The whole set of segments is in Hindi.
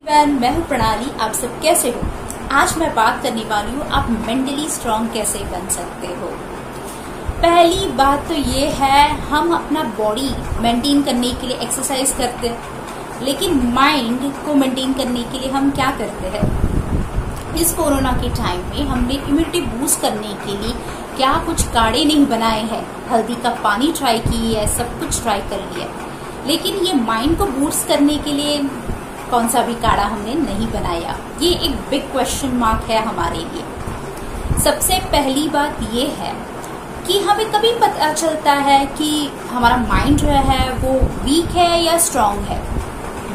मैं हूँ प्रणाली। आप सब कैसे हो? आज मैं बात करने वाली हूँ आप मेंटली स्ट्रांग कैसे बन सकते हो। पहली बात तो ये है, हम अपना बॉडी मेंटेन करने के लिए एक्सरसाइज करते हैं, लेकिन माइंड को मेंटेन करने के लिए हम क्या करते हैं? इस कोरोना के टाइम में हमने इम्यूनिटी बूस्ट करने के लिए क्या कुछ काढ़े नहीं बनाए हैं, हल्दी का पानी ट्राई की है, सब कुछ ट्राई कर लिया, लेकिन ये माइंड को बूस्ट करने के लिए कौन सा भी काढ़ा हमने नहीं बनाया। ये एक बिग क्वेश्चन मार्क है हमारे लिए। सबसे पहली बात ये है कि हमें कभी पता चलता है कि हमारा माइंड जो है वो वीक है या स्ट्रांग है?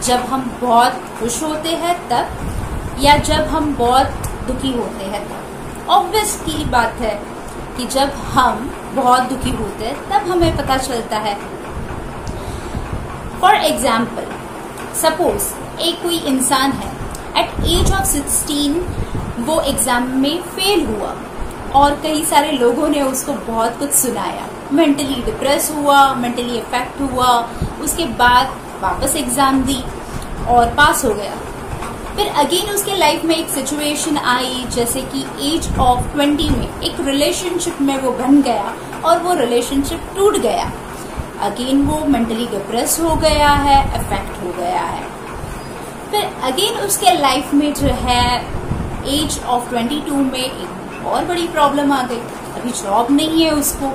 जब हम बहुत खुश होते हैं तब, या जब हम बहुत दुखी होते हैं तब? ऑब्वियस की बात है कि जब हम बहुत दुखी होते हैं तब हमें पता चलता है। फॉर एग्जाम्पल, सपोज एक कोई इंसान है, एट एज ऑफ 16 वो एग्जाम में फेल हुआ और कई सारे लोगों ने उसको बहुत कुछ सुनाया, मेंटली डिप्रेस हुआ, मेंटली अफेक्ट हुआ, उसके बाद वापस एग्जाम दी और पास हो गया। फिर अगेन उसके लाइफ में एक सिचुएशन आई, जैसे कि एज ऑफ 20 में एक रिलेशनशिप में वो बन गया और वो रिलेशनशिप टूट गया। अगेन वो मेंटली डिप्रेस हो गया है, अफेक्ट हो गया है। फिर अगेन उसके लाइफ में जो है एज ऑफ 22 में एक और बड़ी प्रॉब्लम आ गई। अभी जॉब नहीं है उसको,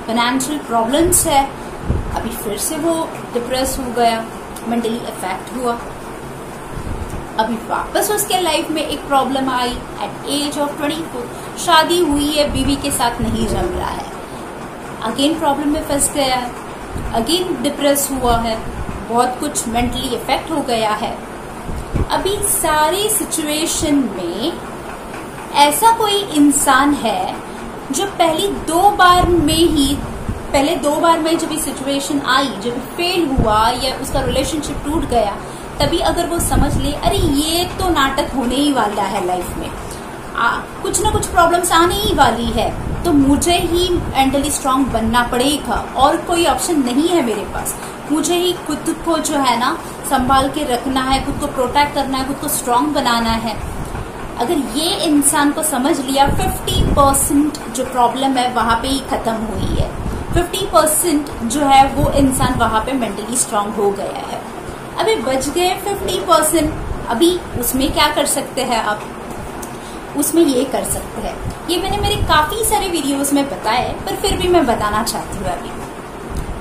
फाइनेंशियल प्रॉब्लम्स है, अभी फिर से वो डिप्रेस हो गया, मेंटली अफेक्ट हुआ। अभी वापस उसके लाइफ में एक प्रॉब्लम आई एट एज ऑफ 24, शादी हुई है, बीवी के साथ नहीं जम रहा है, अगेन प्रॉब्लम में फंस गया है, अगेन डिप्रेस हुआ है, बहुत कुछ मेंटली अफेक्ट हो गया है। अभी सारी सिचुएशन में ऐसा कोई इंसान है जो पहले दो बार में जब ये सिचुएशन आई, जब फेल हुआ या उसका रिलेशनशिप टूट गया, तभी अगर वो समझ ले अरे ये तो नाटक होने ही वाला है, लाइफ में कुछ ना कुछ प्रॉब्लम्स आने ही वाली है, तो मुझे ही मेंटली स्ट्रांग बनना पड़ेगा और कोई ऑप्शन नहीं है मेरे पास, मुझे ही खुद को जो है ना संभाल के रखना है, खुद को प्रोटेक्ट करना है, खुद को स्ट्रांग बनाना है। अगर ये इंसान को समझ लिया, 50% जो प्रॉब्लम है वहां पे ही खत्म हुई है, 50% जो है वो इंसान वहां पे मेंटली स्ट्रांग हो गया है। अभी बच गए 50%, अभी उसमें क्या कर सकते हैं आप? उसमें ये कर सकते हैं, ये मैंने मेरे काफी सारे वीडियोस में बताया है, पर फिर भी मैं बताना चाहती हूँ। अभी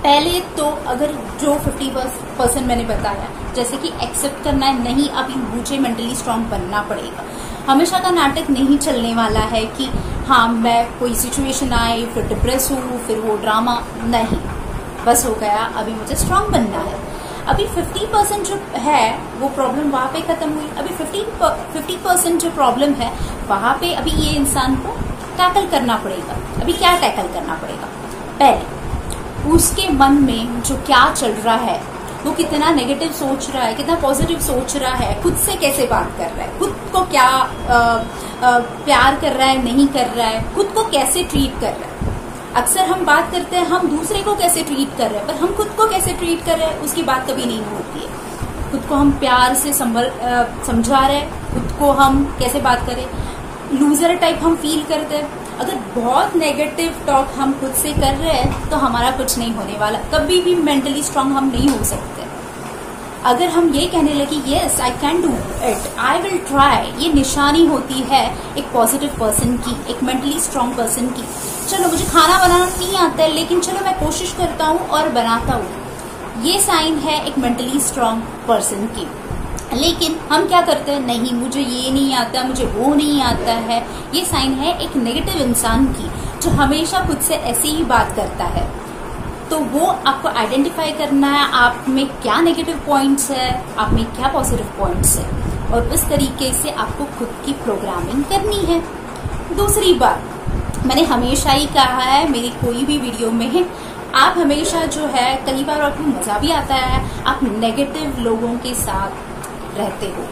पहले तो अगर जो 50% मैंने बताया, जैसे कि एक्सेप्ट करना है, नहीं अभी मुझे मेंटली स्ट्रांग बनना पड़ेगा, हमेशा का नाटक नहीं चलने वाला है कि हाँ मैं कोई सिचुएशन आए फिर डिप्रेस हूँ, फिर वो ड्रामा, नहीं, बस हो गया, अभी मुझे स्ट्रांग बनना है। अभी 50% जो है वो प्रॉब्लम वहां पे खत्म हुई, अभी 50% जो प्रॉब्लम है वहां पे अभी ये इंसान को टैकल करना पड़ेगा। अभी क्या टैकल करना पड़ेगा? पहले उसके मन में जो क्या चल रहा है, वो कितना नेगेटिव सोच रहा है, कितना पॉजिटिव सोच रहा है, खुद से कैसे बात कर रहा है, खुद को क्या प्यार कर रहा है, नहीं कर रहा है, खुद को कैसे ट्रीट कर रहा है। अक्सर हम बात करते हैं हम दूसरे को कैसे ट्रीट कर रहे हैं, पर हम खुद को कैसे ट्रीट कर रहे हैं उसकी बात कभी नहीं होती है। खुद को हम प्यार से समझा रहे हैं, खुद को हम कैसे बात करें, लूजर टाइप हम फील करते हैं। अगर बहुत नेगेटिव टॉक हम खुद से कर रहे हैं तो हमारा कुछ नहीं होने वाला, कभी भी मेंटली स्ट्रांग हम नहीं हो सकते। अगर हम ये कहने लगे yes I can do it, I will try, ये निशानी होती है एक पॉजिटिव पर्सन की, एक मेंटली स्ट्रांग पर्सन की। चलो मुझे खाना बनाना नहीं आता है, लेकिन चलो मैं कोशिश करता हूँ और बनाता हूँ, ये साइन है एक मेंटली स्ट्रांग पर्सन की। लेकिन हम क्या करते हैं, नहीं मुझे ये नहीं आता, मुझे वो नहीं आता है, ये साइन है एक नेगेटिव इंसान की, जो हमेशा खुद से ऐसे ही बात करता है। तो वो आपको आइडेंटिफाई करना है, आप में क्या नेगेटिव पॉइंट्स है, आप में क्या पॉजिटिव पॉइंट्स है, और उस तरीके से आपको खुद की प्रोग्रामिंग करनी है। दूसरी बात, मैंने हमेशा ही कहा है मेरी कोई भी वीडियो में, आप हमेशा जो है, कई बार आपको मजा भी आता है, आप नेगेटिव लोगों के साथ रहते हो,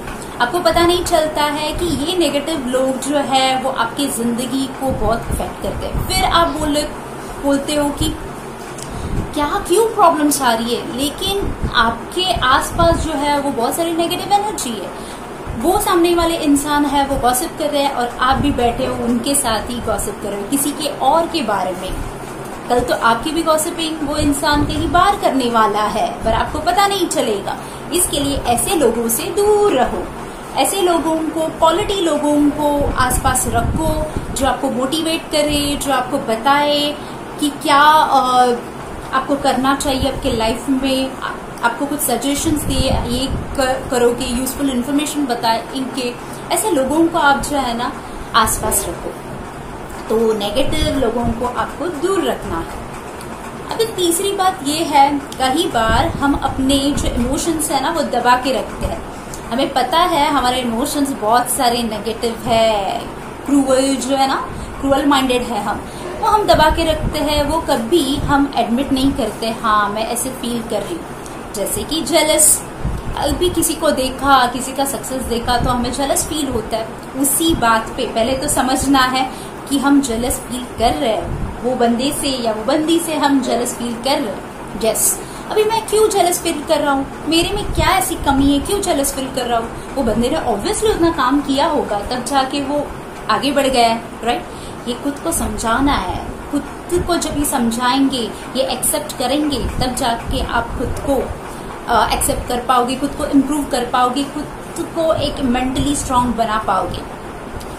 आपको पता नहीं चलता है कि ये नेगेटिव लोग जो है वो आपकी जिंदगी को बहुत इफेक्ट करते हैं। फिर आप बोलते हो कि क्या क्यों प्रॉब्लम्स आ रही है, लेकिन आपके आसपास जो है वो बहुत सारी नेगेटिव एनर्जी है, वो सामने वाले इंसान है वो गॉसिप कर रहे हैं और आप भी बैठे हो उनके साथ ही गॉसिप कर रहे हो किसी के और के बारे में। कल तो आपकी भी गॉसिपिंग वो इंसान कहीं बाहर करने वाला है पर आपको पता नहीं चलेगा। इसके लिए ऐसे लोगों से दूर रहो। ऐसे लोगों को, क्वालिटी लोगों को आसपास रखो जो आपको मोटिवेट करे, जो आपको बताए कि क्या आपको करना चाहिए आपके लाइफ में, आपको कुछ सजेशंस दिए, ये करोगे, यूजफुल इंफॉर्मेशन बताए। इनके ऐसे लोगों को आप जो है ना आसपास रखो। तो नेगेटिव लोगों को आपको दूर रखना है। अभी तीसरी बात ये है, कई बार हम अपने जो इमोशंस है ना वो दबा के रखते हैं। हमें पता है हमारे इमोशंस बहुत सारे नेगेटिव है, क्रूअल जो है ना, क्रूअल माइंडेड है हम दबा के रखते हैं। वो कभी हम एडमिट नहीं करते, हाँ मैं ऐसे फील कर रही हूँ। जैसे कि जेलस, अभी किसी को देखा, किसी का सक्सेस देखा तो हमें जेलस फील होता है। उसी बात पे पहले तो समझना है कि हम जेलस फील कर रहे हैं, वो बंदे से या वो बंदी से हम जेलस फील कर रहे हैं। यस, अभी मैं क्यों जेलस फील कर रहा हूँ, मेरे में क्या ऐसी कमी है, क्यों जेलस फील कर रहा हूँ। वो बंदे ने ऑब्वियसली उतना काम किया होगा तब जाके वो आगे बढ़ गया है, राइट। ये खुद को समझाना है। खुद को जब ये समझाएंगे, ये एक्सेप्ट करेंगे, तब जाके आप खुद को एक्सेप्ट कर पाओगे, खुद को इम्प्रूव कर पाओगे, खुद को एक मेंटली स्ट्रांग बना पाओगे।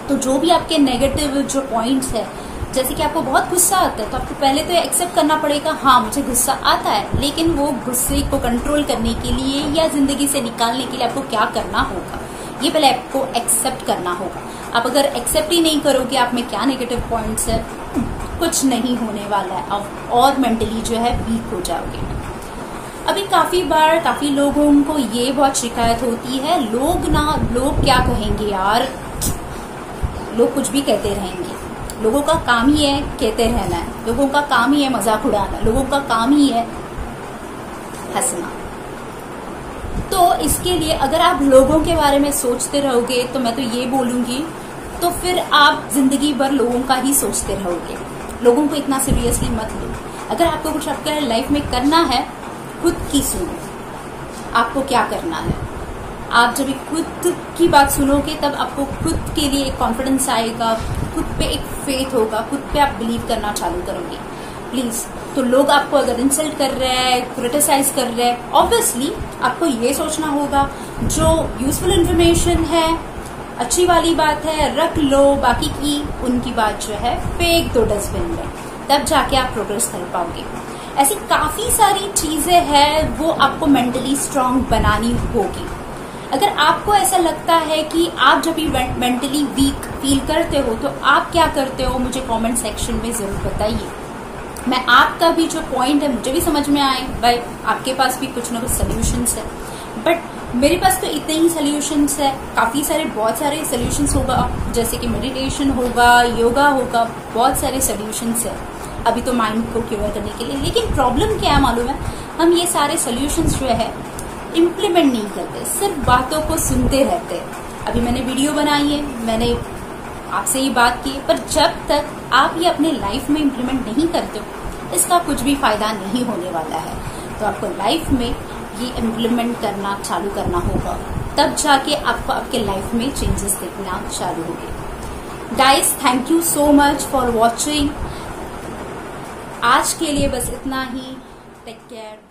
तो जो भी आपके नेगेटिव जो पॉइंट्स है, जैसे कि आपको बहुत गुस्सा आता है तो आपको पहले तो एक्सेप्ट करना पड़ेगा, हाँ मुझे गुस्सा आता है, लेकिन वो गुस्से को कंट्रोल करने के लिए या जिंदगी से निकालने के लिए आपको क्या करना होगा, ये पहले आपको एक्सेप्ट करना होगा। आप अगर एक्सेप्ट ही नहीं करोगे आप में क्या नेगेटिव पॉइंट्स है, कुछ नहीं होने वाला है और मेंटली जो है वीक हो जाओगे। अभी काफी बार काफी लोगों को ये बहुत शिकायत होती है, लोग क्या कहेंगे यार, लोग कुछ भी कहते रहेंगे, लोगों का काम ही है कहते रहना है, लोगों का काम ही है मजाक उड़ाना, लोगों का काम ही है हंसना। तो इसके लिए अगर आप लोगों के बारे में सोचते रहोगे तो मैं तो ये बोलूंगी, तो फिर आप जिंदगी भर लोगों का ही सोचते रहोगे। लोगों को इतना सीरियसली मत लो। अगर आपको कुछ आपके लाइफ में करना है, खुद की सुनो, आपको क्या करना है। आप जब खुद की बात सुनोगे तब आपको खुद के लिए एक कॉन्फिडेंस आएगा, खुद पे एक फेथ होगा, खुद पे आप बिलीव करना चालू करोगे। प्लीज, तो लोग आपको अगर इंसल्ट कर रहे हैं, क्रिटिसाइज कर रहे हैं, ऑब्वियसली आपको ये सोचना होगा जो यूजफुल इंफॉर्मेशन है, अच्छी वाली बात है, रख लो, बाकी की उनकी बात जो है फेंक दो डस्टबिन में, तब जाके आप प्रोग्रेस कर पाओगे। ऐसी काफी सारी चीजें हैं वो आपको मेंटली स्ट्रांग बनानी होगी। अगर आपको ऐसा लगता है कि आप जब भी मेंटली वीक फील करते हो तो आप क्या करते हो, मुझे कमेंट सेक्शन में जरूर बताइए। मैं आपका भी जो पॉइंट है मुझे भी समझ में आए, भाई आपके पास भी कुछ ना कुछ सोल्यूशंस है, बट मेरे पास तो इतने ही सोल्यूशंस है। काफी सारे बहुत सारे सोल्यूशंस होगा, जैसे कि मेडिटेशन होगा, योगा होगा, बहुत सारे सोल्यूशंस है अभी तो माइंड को क्लियर करने के लिए। लेकिन प्रॉब्लम क्या है मालूम है, हम ये सारे सोल्यूशंस जो है इम्प्लीमेंट नहीं करते, सिर्फ बातों को सुनते रहते हैं। अभी मैंने वीडियो बनाई है, मैंने आपसे ये बात की, पर जब तक आप ये अपने लाइफ में इम्प्लीमेंट नहीं करते हो इसका कुछ भी फायदा नहीं होने वाला है। तो आपको लाइफ में ये इम्प्लीमेंट करना चालू करना होगा, तब जाके आपको आपके लाइफ में चेंजेस दिखना चालू होंगे। Guys, thank you so much for watching. आज के लिए बस इतना ही। Take care.